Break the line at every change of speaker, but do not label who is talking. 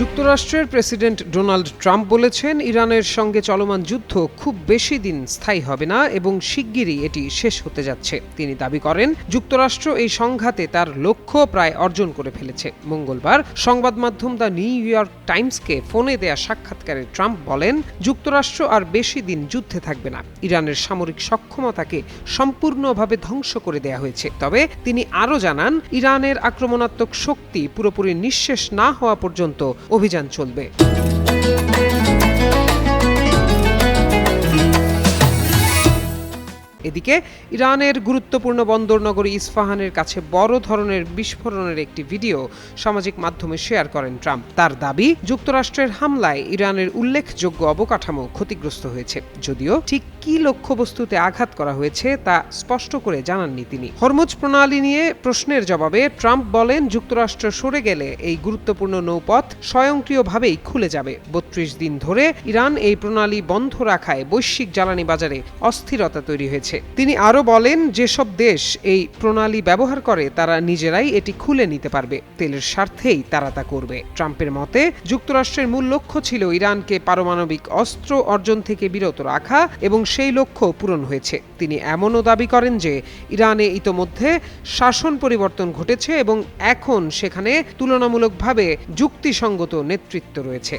যুক্তরাষ্ট্রের president Donald Trump বলেছেন, ইরানের সঙ্গে চলমান যুদ্ধ খুব বেশি দিন স্থায়ী হবে না এবং শিগগিরই এটি শেষ হতে যাচ্ছে। তিনি দাবি করেন, যুক্তরাষ্ট্র এই সংঘাতে তার লক্ষ্য প্রায় অর্জন করে ফেলেছে। মঙ্গলবার সংবাদ মাধ্যম দ্য নিউ ইয়র্ক টাইমসকে ফোনে দেয়া সাক্ষাৎকারে ট্রাম্প বলেন, যুক্তরাষ্ট্র আর বেশি দিন যুদ্ধে থাকবে না। ইরানের সামরিক সক্ষমতাকে সম্পূর্ণভাবে ধ্বংস করে দেয়া হয়েছে। তবে তিনি আরও জানান, ইরানের আক্রমণাত্মক শক্তি পুরোপুরি নিঃশেষ না হওয়া পর্যন্ত অভিযান চলবে। এদিকে ইরানের গুরুত্বপূর্ণ বন্দর নগরী ইস্পাহানের কাছে বড় ধরনের বিস্ফোরণের একটি ভিডিও সামাজিক মাধ্যমে শেয়ার করেন ট্রাম্প। তার দাবি, যুক্তরাষ্ট্রের হামলায় ইরানের উল্লেখযোগ্য অবকাঠামো ক্ষতিগ্রস্ত হয়েছে। যদিও ঠিক কী লক্ষ্যবস্তুতে আঘাত করা হয়েছে তা স্পষ্ট করে জানাননি তিনি। হরমুজ প্রণালী নিয়ে প্রশ্নের জবাবে ট্রাম্প বলেন, যুক্তরাষ্ট্র সরে গেলে এই গুরুত্বপূর্ণ নৌপথ স্বয়ংক্রিয়ভাবেই খুলে যাবে। ৩২ দিন ধরে ইরান এই প্রণালী বন্ধ রাখায় বৈশ্বিক জ্বালানি বাজারে অস্থিরতা তৈরি হয়েছে। তিনি আরও বলেন, যেসব দেশ এই প্রণালী ব্যবহার করে তারা নিজেরাই এটি খুলে নিতে পারবে। তেলের স্বার্থেই তারা তা করবে। ট্রাম্পের মতে, যুক্তরাষ্ট্রের মূল লক্ষ্য ছিল ইরানকে পারমাণবিক অস্ত্র অর্জন থেকে বিরত রাখা এবং সেই লক্ষ্য পূরণ হয়েছে। তিনি এমনও দাবি করেন যে ইরানে ইতোমধ্যে শাসন পরিবর্তন ঘটেছে এবং এখন সেখানে তুলনামূলকভাবে যুক্তিসঙ্গত নেতৃত্ব রয়েছে।